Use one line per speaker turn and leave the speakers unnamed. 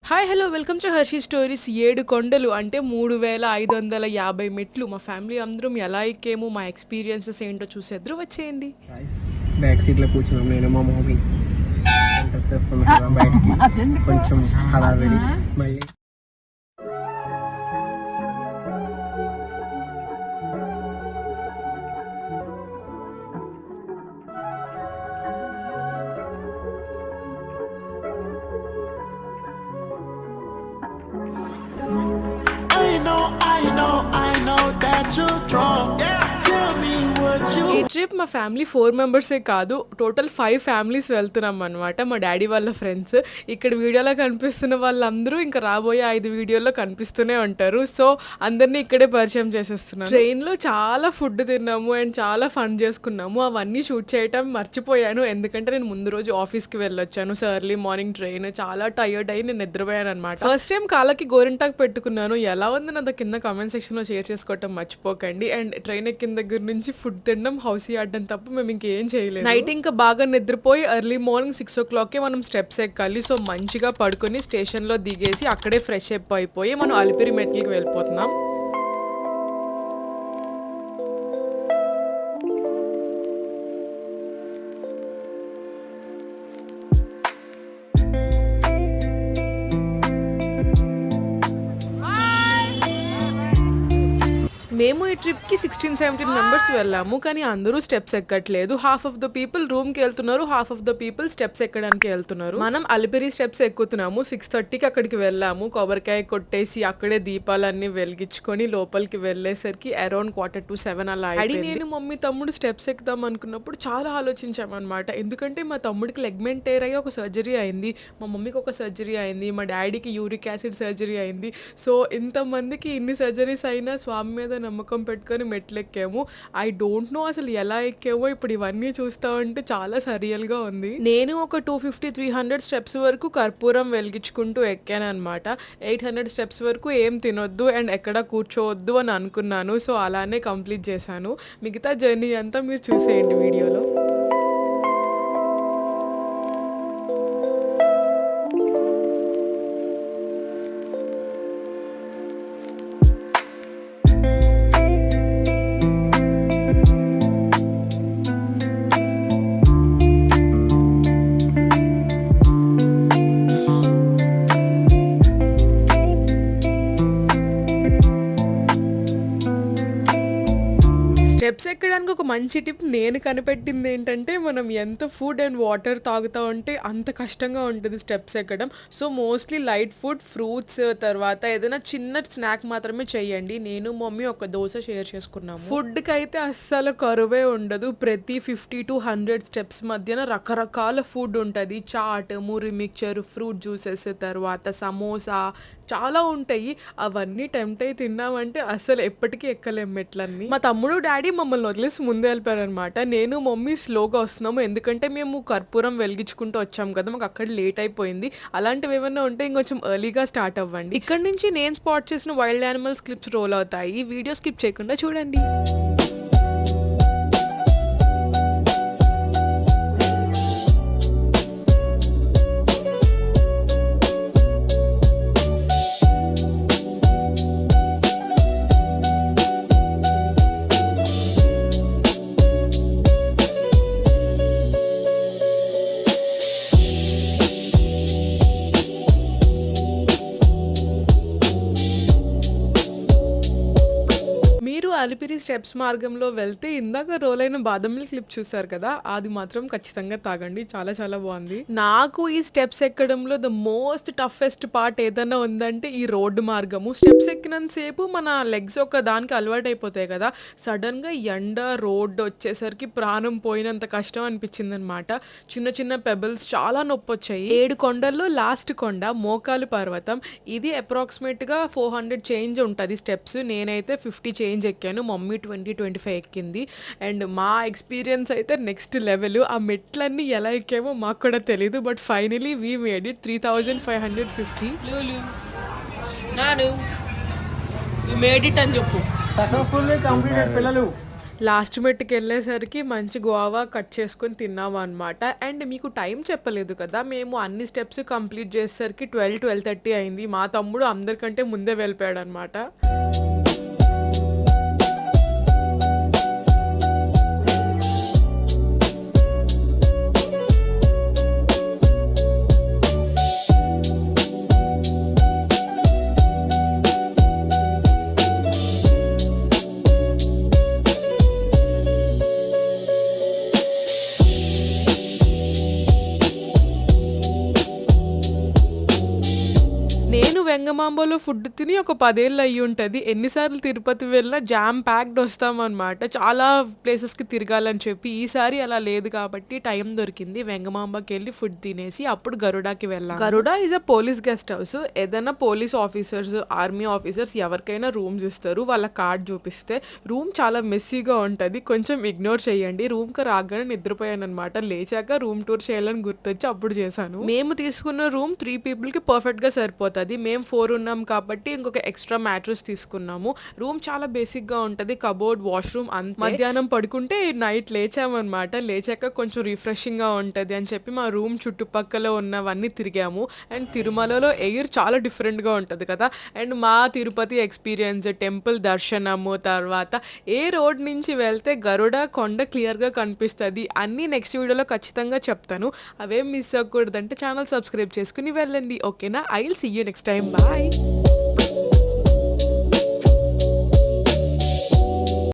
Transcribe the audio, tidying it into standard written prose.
Hi hello welcome to Hershey stories. 7 కొండలు అంటే 3550 మెట్లు. మా ఫ్యామిలీ అందరం ఎలా ఎక్కేమో, మా ఎక్స్పీరియన్సెస్ ఏంటో చూసేద్దరు వచ్చేయండి.
బ్యాక్ సీట్లో కూర్చున్నాం నేను మా మమ్మీ. డ్రెస్ వేసుకున్నాం కదా బయటికి కొంచెం హడావిడి. మళ్ళీ
I know that you're drunk. Tell me what you.
ఈ ట్రిప్ మా ఫ్యామిలీ 4 మెంబర్సే కాదు, టోటల్ 5 ఫ్యామిలీస్ వెళ్తున్నాం అనమాట. మా డాడీ వాళ్ళ ఫ్రెండ్స్. ఇక్కడ వీడియోలో కనిపిస్తున్న వాళ్ళందరూ ఇంకా రాబోయే 5 వీడియోల్లో కనిపిస్తూనే ఉంటారు. సో అందరినీ ఇక్కడే పరిచయం చేసేస్తున్నాను. ట్రైన్లో చాలా ఫుడ్ తిన్నాము అండ్ చాలా ఫన్ చేసుకున్నాము. అవన్నీ షూట్ చేయటం మర్చిపోయాను, ఎందుకంటే నేను ముందు రోజు ఆఫీస్కి వెళ్ళొచ్చాను. సో ఎర్లీ మార్నింగ్ ట్రైన్, చాలా టైర్డ్ అయ్యి నేను నిద్రపోయాను అనమాట. ఫస్ట్ టైం కాళ్ళకి గోరింటాకు పెట్టుకున్నాను. ఎలా ఉంది నాతో కింద కామెంట్ సెక్షన్లో షేర్ చేసుకోవటం మర్చిపోకండి. అండ్ ట్రైన్ ఎక్కిన దగ్గర నుంచి ఫుడ్ తినడం, హౌస్ ఆడడం తప్ప మేము ఇంకేం చేయలేదు. నైట్ ఇంకా బాగా నిద్రపోయి ఎర్లీ మార్నింగ్ 6 o'clock మనం స్టెప్స్ ఎక్కాలి. సో మంచిగా పడుకొని స్టేషన్లో దిగేసి అక్కడే ఫ్రెష్ అప్ అయిపోయి మనం అలిపిరి మెట్లకి వెళ్ళిపోతున్నాం. మేము ఈ ట్రిప్కి 16-17 మెంబర్స్ వెళ్ళాము, కానీ అందరూ స్టెప్స్ ఎక్కట్లేదు. హాఫ్ ఆఫ్ ద పీపుల్ రూమ్కి వెళ్తున్నారు, half of the people steps ఎక్కడానికి వెళ్తున్నారు. మనం అలిపిరి స్టెప్స్ ఎక్కుతున్నాము. 6:30కి అక్కడికి వెళ్ళాము. కొబ్బరికాయ కొట్టేసి అక్కడే దీపాలన్నీ వెలిగించుకొని లోపలికి వెళ్ళేసరికి అరౌండ్ 6:45 అలా అయ్యింది. నేను మమ్మీ తమ్ముడు స్టెప్స్ ఎక్కుదాం అనుకున్నప్పుడు చాలా ఆలోచించామన్నమాట. ఎందుకంటే మా తమ్ముడికి లెగ్మెంట్ టేర్ అయ్యి ఒక సర్జరీ అయింది, మా మమ్మీకి ఒక సర్జరీ అయింది, మా డాడీకి యూరిక్ యాసిడ్ సర్జరీ అయింది. సో ఇంతమందికి ఇన్ని సర్జరీస్ అయినా స్వామి మీద నమ్మకం పెట్టుకొని మెట్లెక్కాము. ఐ డోంట్ నో అసలు ఎలా ఎక్కామో. ఇప్పుడు ఇవన్నీ చూస్తా ఉంటే చాలా సరియల్గా ఉంది. నేను ఒక 250-300 స్టెప్స్ వరకు కర్పూరం వెలిగించుకుంటూ ఎక్కాను అనమాట. 800 స్టెప్స్ వరకు ఏం తినొద్దు అండ్ ఎక్కడ కూర్చోవద్దు అని అనుకున్నాను. సో అలానే కంప్లీట్ చేశాను. మిగతా జర్నీ అంతా మీరు చూసేయండి వీడియోలో. స్టెప్స్ ఎక్కడానికి ఒక మంచి టిప్ నేను కనిపెట్టింది ఏంటంటే, మనం ఎంత ఫుడ్ అండ్ వాటర్ తాగుతా ఉంటే అంత కష్టంగా ఉంటుంది స్టెప్స్ ఎక్కడం. So mostly light food, fruits, తర్వాత ఏదైనా చిన్న స్నాక్ మాత్రమే చేయండి. నేను మమ్మీ ఒక దోశ షేర్ చేసుకున్నాము. ఫుడ్కి అయితే అస్సలు కరువే ఉండదు. ప్రతి 50 to 100 స్టెప్స్ మధ్యన రకరకాల ఫుడ్ ఉంటుంది. చాట్, మురి మిక్చర్, ఫ్రూట్ జ్యూసెస్, తర్వాత సమోసా, చాలా ఉంటాయి. అవన్నీ టెంప్ట్ అయి తిన్నామంటే అసలు ఎప్పటికీ ఎక్కలేం మెట్లన్నీ. మా తమ్ముడు డాడీ మమ్మల్ని వదిలేసి ముందే వెళ్ళిపోయారనమాట. నేను మమ్మీ స్లోగా వస్తున్నాము, ఎందుకంటే మేము కర్పూరం వెలిగించుకుంటూ వచ్చాము కదా, మాకు అక్కడ లేట్ అయిపోయింది. అలాంటివి ఏమైనా ఉంటే ఇంకొంచెం ఎర్లీగా స్టార్ట్ అవ్వండి. ఇక్కడ నుంచి నేను స్పాట్ చేసిన వైల్డ్ యానిమల్స్ క్లిప్స్ రోల్ అవుతాయి. వీడియో స్కిప్ చేయకుండా చూడండి. అలిపిరి స్టెప్స్ మార్గంలో వెళ్తే ఇందాక రోల్ అయిన బాదం మిల్క్ క్లిప్ చూసారు కదా, అది మాత్రం ఖచ్చితంగా తాగండి. చాలా చాలా బాగుంది. నాకు ఈ స్టెప్స్ ఎక్కడంలో ద మోస్ట్ టఫెస్ట్ పార్ట్ ఏదైనా ఉందంటే ఈ రోడ్డు మార్గము. స్టెప్స్ ఎక్కినంతసేపు మన లెగ్స్ ఒక దానికి అలవాటు అయిపోతాయి కదా, సడన్ గా ఎండ రోడ్ వచ్చేసరికి ప్రాణం పోయినంత కష్టం అనిపించింది అనమాట. చిన్న చిన్న పెబల్స్, చాలా నొప్పి వచ్చాయి. 7 కొండల్లో లాస్ట్ కొండ మోకాలు పర్వతం. ఇది అప్రాక్సిమేట్ గా 400 చేంజ్ ఉంటుంది స్టెప్స్. నేనైతే 50 చేంజ్ ఎక్కాను, మమ్మీ 20-25 ఎక్కింది. అండ్ మా ఎక్స్పీరియన్స్ అయితే నెక్స్ట్ లెవెల్. ఆ మెట్లన్నీ ఎలా ఎక్కామో మాకు కూడా తెలీదు, but finally we made it. 3550.
Successfully completed పిల్లలు.
లాస్ట్ మెట్టుకి వెళ్ళేసరికి మంచి గోవా కట్ చేసుకొని తిన్నాము అనమాట. అండ్ మీకు టైం చెప్పలేదు కదా, మేము అన్ని స్టెప్స్ కంప్లీట్ చేసేసరికి 12:30 అయింది. మా తమ్ముడు అందరికంటే ముందే వెళ్ళిపోయాడు అనమాట. నేను వెంగమాంబలో ఫుడ్ తిని ఒక 10 ఏళ్ళు అయ్యి ఉంటుంది. ఎన్నిసార్లు తిరుపతి వెళ్ళినా జామ్ ప్యాక్డ్ వస్తామన్నమాట. చాలా ప్లేసెస్కి తిరగాలని చెప్పి. ఈసారి అలా లేదు కాబట్టి టైం దొరికింది. వెంగమాంబకి వెళ్ళి ఫుడ్ తినేసి అప్పుడు గరుడాకి వెళ్ళాం. Garuda is a police guest house. ఏదైనా పోలీస్ ఆఫీసర్స్, ఆర్మీ ఆఫీసర్స్ ఎవరికైనా రూమ్స్ ఇస్తారు. వాళ్ళ కార్డ్ చూపిస్తే. రూమ్ చాలా మెస్సీగా ఉంటుంది, కొంచెం ఇగ్నోర్ చేయండి. రూమ్కి రాగానే నిద్రపోయాను అనమాట. లేచాక రూమ్ టూర్ చేయాలని గుర్తొచ్చి అప్పుడు చేశాను. మేము తీసుకున్న రూమ్ 3 పీపుల్కి పర్ఫెక్ట్గా సరిపోతుంది. మేము 4 ఉన్నాం కాబట్టి ఇంకొక ఎక్స్ట్రా మ్యాట్రెస్ తీసుకున్నాము. రూమ్ చాలా బేసిక్గా ఉంటుంది. కబోర్డ్, వాష్రూమ్ అంత. మధ్యాహ్నం పడుకుంటే నైట్ లేచామన్నమాట. లేచాక కొంచెం రిఫ్రెషింగ్గా ఉంటుంది అని చెప్పి మా రూమ్ చుట్టుపక్కల ఉన్నవన్నీ తిరిగాము. అండ్ తిరుమలలో ఎయిర్ చాలా డిఫరెంట్గా ఉంటుంది కదా. అండ్ మా తిరుపతి ఎక్స్పీరియన్స్, టెంపుల్ దర్శనము, తర్వాత ఏ రోడ్ నుంచి వెళ్తే గరుడ కొండ క్లియర్గా కనిపిస్తుంది అన్నీ నెక్స్ట్ వీడియోలో ఖచ్చితంగా చెప్తాను. అవేం మిస్ అవ్వకూడదంటే ఛానల్ సబ్స్క్రైబ్ చేసుకుని వెళ్ళండి. ఓకేనా? I will see you next time. Bye.